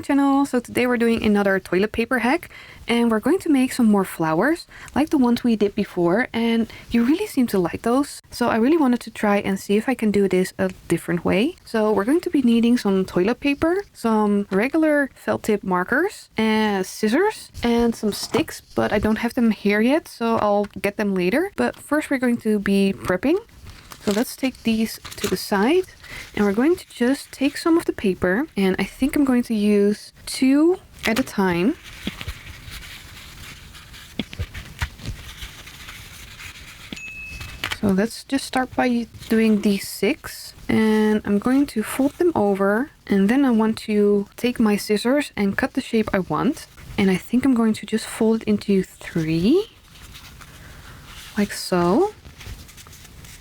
channel. So today we're doing another toilet paper hack and we're going to make some more flowers like the ones we did before, and you really seem to like those. So I really wanted to try and see if I can do this a different way. So we're going to be needing some toilet paper, some regular felt tip markers, and scissors and some sticks, but I don't have them here yet, so I'll get them later. But first we're going to be prepping. So let's take these to the side and we're going to just take some of the paper, and I think I'm going to use 2 at a time. So let's just start by doing these 6, and I'm going to fold them over, and then I want to take my scissors and cut the shape I want. And I think I'm going to just fold it into 3, like so.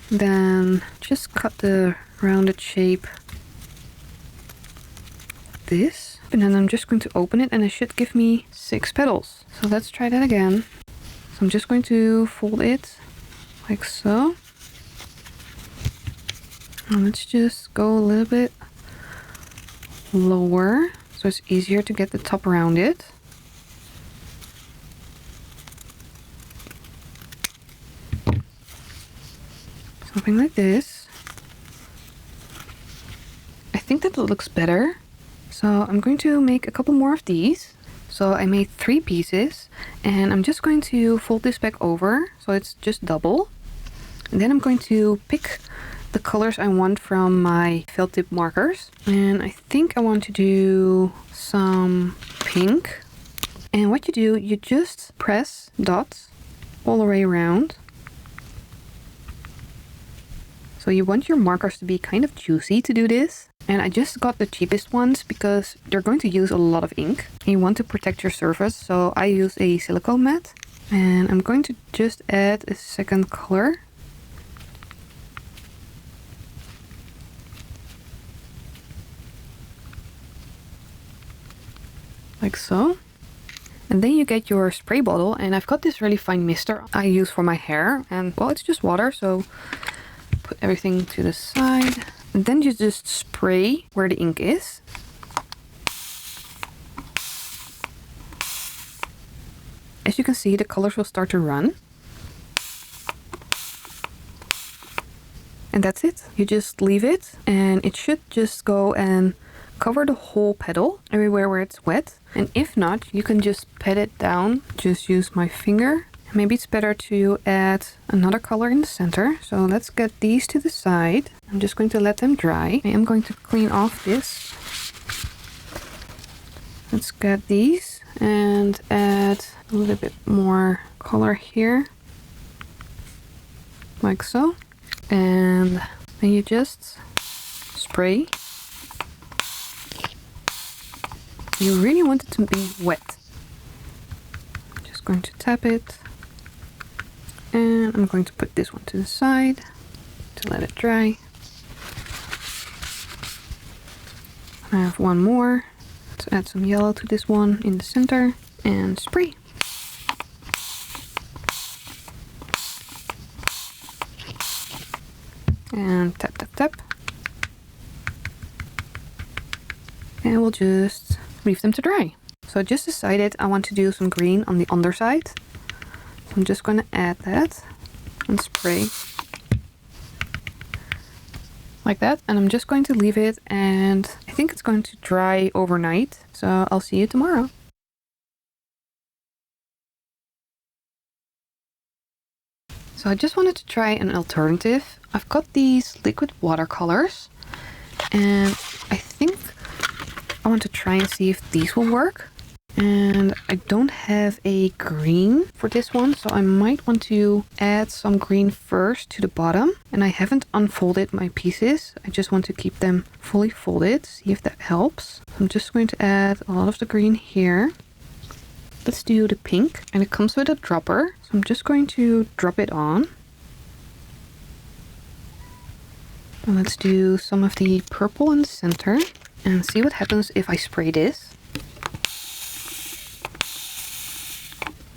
Then just cut the rounded shape like this, and then I'm just going to open it and it should give me 6 petals. So let's try that again. So I'm just going to fold it like so, and let's just go a little bit lower so it's easier to get the top around it. Something like this. I think that looks better. So I'm going to make a couple more of these. So I made 3 pieces, and I'm just going to fold this back over so it's just double. And then I'm going to pick the colors I want from my felt tip markers. And I think I want to do some pink. And what you do, you just press dots all the way around. So you want your markers to be kind of juicy to do this. And I just got the cheapest ones because they're going to use a lot of ink. And you want to protect your surface, so I use a silicone mat. And I'm going to just add a second color. Like so. And then you get your spray bottle, and I've got this really fine mister I use for my hair. And well, it's just water, so put everything to the side, and then you just spray where the ink is. As you can see, the colors will start to run. And that's it. You just leave it, and it should just go and cover the whole petal everywhere where it's wet. And if not, you can just pat it down. Just use my finger. Maybe it's better to add another color in the center. So let's get these to the side. I'm just going to let them dry. I am going to clean off this. Let's get these and add a little bit more color here. Like so. And then you just spray. You really want it to be wet. I'm just going to tap it. And I'm going to put this one to the side to let it dry. I have one more. Let's add some yellow to this one in the center and spray. And tap, tap, tap. And we'll just leave them to dry. So I just decided I want to do some green on the underside. I'm just going to add that and spray like that, and I'm just going to leave it, and I think it's going to dry overnight, so I'll see you tomorrow. So I just wanted to try an alternative. I've got these liquid watercolors, and I think I want to try and see if these will work. And I don't have a green for this one, so I might want to add some green first to the bottom. And I haven't unfolded my pieces. I just want to keep them fully folded, see if that helps. I'm just going to add a lot of the green here. Let's do the pink, and it comes with a dropper. So I'm just going to drop it on. And let's do some of the purple in the center and see what happens if I spray this.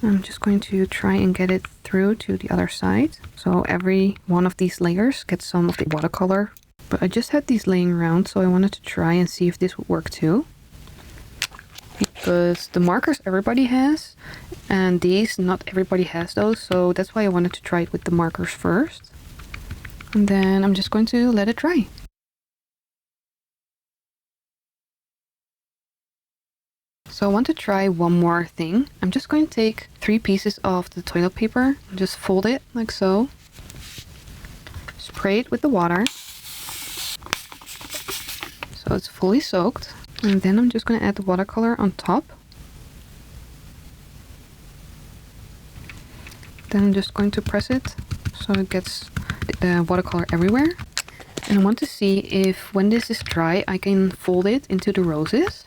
I'm just going to try and get it through to the other side. So every one of these layers gets some of the watercolor. But I just had these laying around, so I wanted to try and see if this would work too. because the markers everybody has, and these, not everybody has those, so that's why I wanted to try it with the markers first. And then I'm just going to let it dry. So I want to try one more thing. I'm just going to take 3 pieces of the toilet paper and just fold it like so. Spray it with the water so it's fully soaked. And then I'm just going to add the watercolor on top. Then I'm just going to press it so it gets the watercolor everywhere. And I want to see if when this is dry I can fold it into the roses.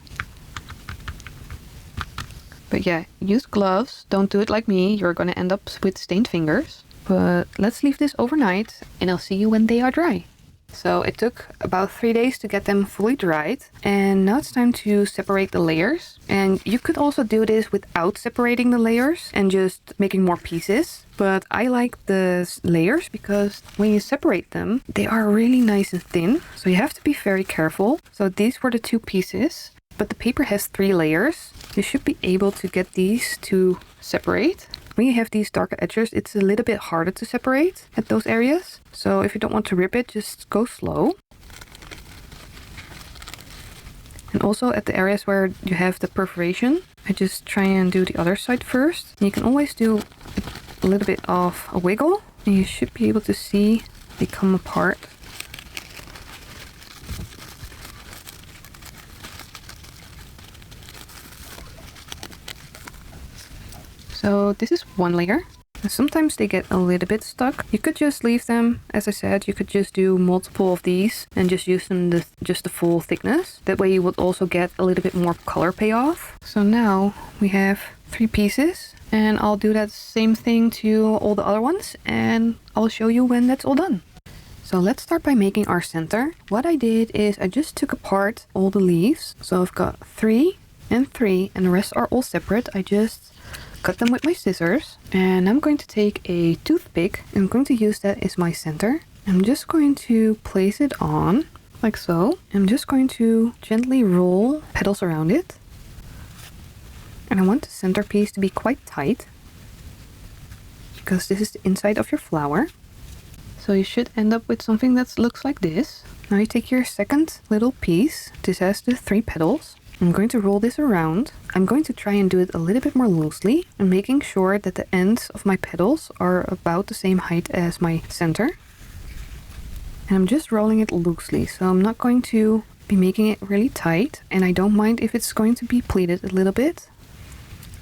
But yeah, use gloves. Don't do it like me. You're going to end up with stained fingers. But let's leave this overnight and I'll see you when they are dry. So it took about 3 days to get them fully dried. And now it's time to separate the layers. And you could also do this without separating the layers and just making more pieces. But I like the layers because when you separate them, they are really nice and thin. So you have to be very careful. So these were the 2 pieces. But the paper has 3 layers. You should be able to get these to separate. When you have these darker edges, it's a little bit harder to separate at those areas. So if you don't want to rip it, just go slow. And also at the areas where you have the perforation, I just try and do the other side first. And you can always do a little bit of a wiggle. And you should be able to see they come apart. So this is one layer. And sometimes they get a little bit stuck. You could just leave them, as I said, you could just do multiple of these and just use them just the full thickness. That way you would also get a little bit more color payoff. So now we have 3 pieces and I'll do that same thing to all the other ones and I'll show you when that's all done. So let's start by making our center. What I did is I just took apart all the leaves. So I've got 3 and 3 and the rest are all separate. I just cut them with my scissors and I'm going to take a toothpick and I'm going to use that as my center. I'm just going to place it on like so. I'm just going to gently roll petals around it. And I want the centerpiece to be quite tight because this is the inside of your flower. So you should end up with something that looks like this. Now you take your second little piece. This has the 3 petals. I'm going to roll this around. I'm going to try and do it a little bit more loosely and making sure that the ends of my petals are about the same height as my center. And I'm just rolling it loosely, so I'm not going to be making it really tight, and I don't mind if it's going to be pleated a little bit.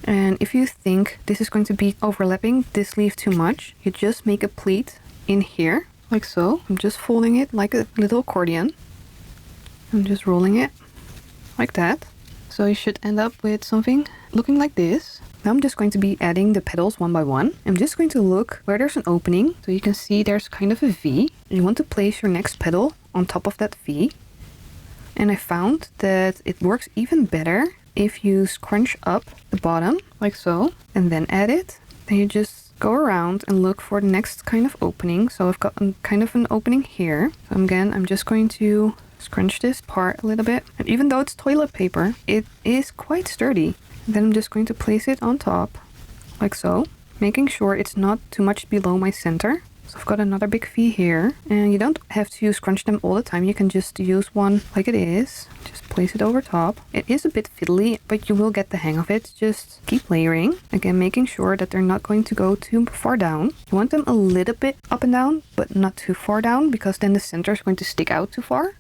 And if you think this is going to be overlapping this leaf too much, you just make a pleat in here, like so. I'm just folding it like a little accordion. I'm just rolling it like that. So you should end up with something looking like this. Now I'm just going to be adding the petals one by one. I'm just going to look where there's an opening. So you can see there's kind of a V. You want to place your next petal on top of that V. And I found that it works even better if you scrunch up the bottom like so and then add it. Then you just go around and look for the next kind of opening. So I've got kind of an opening here. So again, I'm just going to scrunch this part a little bit. And even though it's toilet paper, it is quite sturdy. And then I'm just going to place it on top like so, making sure it's not too much below my center. So I've got another big V here, and you don't have to scrunch them all the time. You can just use one like it is. Just place it over top. It is a bit fiddly, but you will get the hang of it. Just keep layering. Again, making sure that they're not going to go too far down. You want them a little bit up and down, but not too far down, because then the center is going to stick out too far.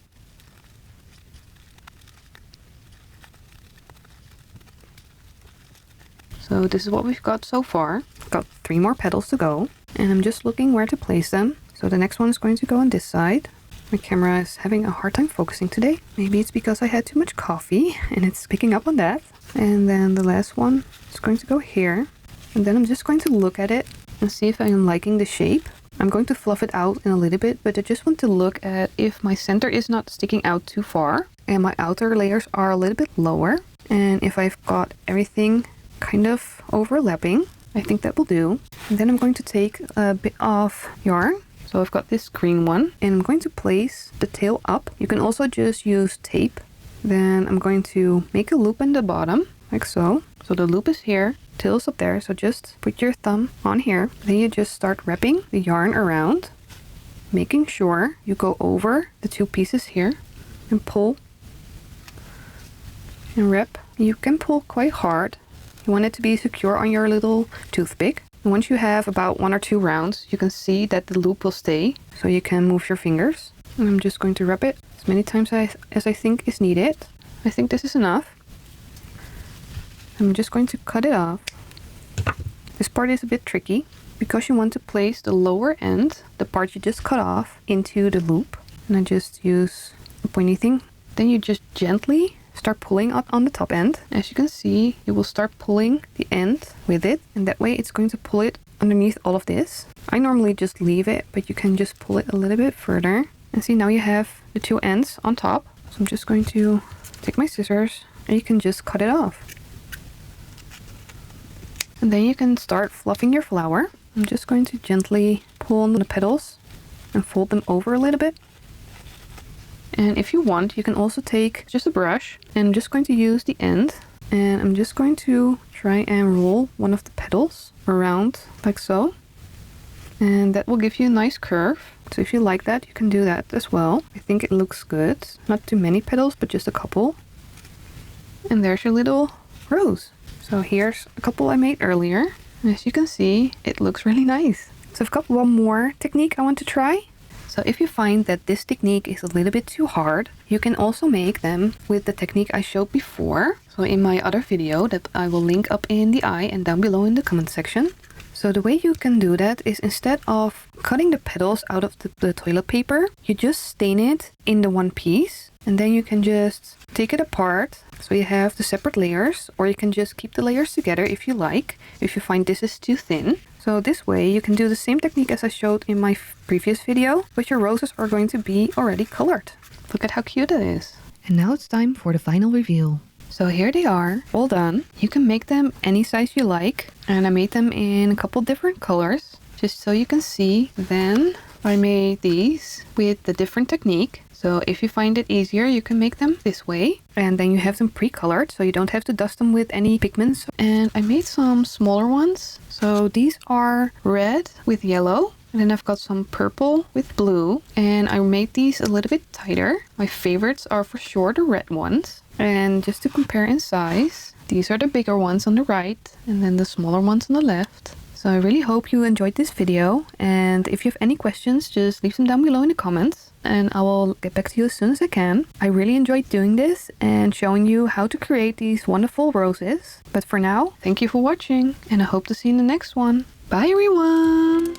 So this is what we've got so far. Got 3 more petals to go. And I'm just looking where to place them. So the next one is going to go on this side. My camera is having a hard time focusing today. Maybe it's because I had too much coffee and it's picking up on that. And then the last one is going to go here. And then I'm just going to look at it and see if I am liking the shape. I'm going to fluff it out in a little bit, but I just want to look at if my center is not sticking out too far and my outer layers are a little bit lower. And if I've got everything kind of overlapping, I think that will do. And then I'm going to take a bit of yarn. So I've got this green one and I'm going to place the tail up. You can also just use tape. Then I'm going to make a loop in the bottom like so. So the loop is here, tail is up there, so just put your thumb on here. Then you just start wrapping the yarn around, making sure you go over the two pieces here and pull and wrap. You can pull quite hard. You want it to be secure on your little toothpick. And once you have about 1 or 2 rounds, you can see that the loop will stay, so you can move your fingers. And I'm just going to wrap it as many times as I think is needed. I think this is enough. I'm just going to cut it off. This part is a bit tricky because you want to place the lower end, the part you just cut off, into the loop. And I just use a pointy thing. Then you just gently start pulling up on the top end. As you can see, you will start pulling the end with it, and that way it's going to pull it underneath all of this. I normally just leave it, but you can just pull it a little bit further. And see, now you have the 2 ends on top. So I'm just going to take my scissors and you can just cut it off. And then you can start fluffing your flower. I'm just going to gently pull on the petals and fold them over a little bit. And if you want, you can also take just a brush, and I'm just going to use the end, and I'm just going to try and roll one of the petals around like so. And that will give you a nice curve. So if you like that, you can do that as well. I think it looks good. Not too many petals, but just a couple. And there's your little rose. So here's a couple I made earlier. And as you can see, it looks really nice. So I've got one more technique I want to try. So if you find that this technique is a little bit too hard, you can also make them with the technique I showed before. So in my other video that I will link up in the eye and down below in the comment section. So the way you can do that is, instead of cutting the petals out of the toilet paper, you just stain it in the one piece, and then you can just take it apart. So you have the separate layers, or you can just keep the layers together if you like, if you find this is too thin. So this way you can do the same technique as I showed in my previous video, but your roses are going to be already colored. Look at how cute that is. And now it's time for the final reveal. So here they are, all done. You can make them any size you like, and I made them in a couple different colors, just so you can see. Then I made these with the different technique. So if you find it easier, you can make them this way. And then you have them pre-colored, so you don't have to dust them with any pigments. And I made some smaller ones. So these are red with yellow. And then I've got some purple with blue. And I made these a little bit tighter. My favorites are for sure the red ones. And just to compare in size, these are the bigger ones on the right, and then the smaller ones on the left. So I really hope you enjoyed this video, and if you have any questions, just leave them down below in the comments and I will get back to you as soon as I can. I really enjoyed doing this and showing you how to create these wonderful roses. But for now, thank you for watching, and I hope to see you in the next one. Bye everyone!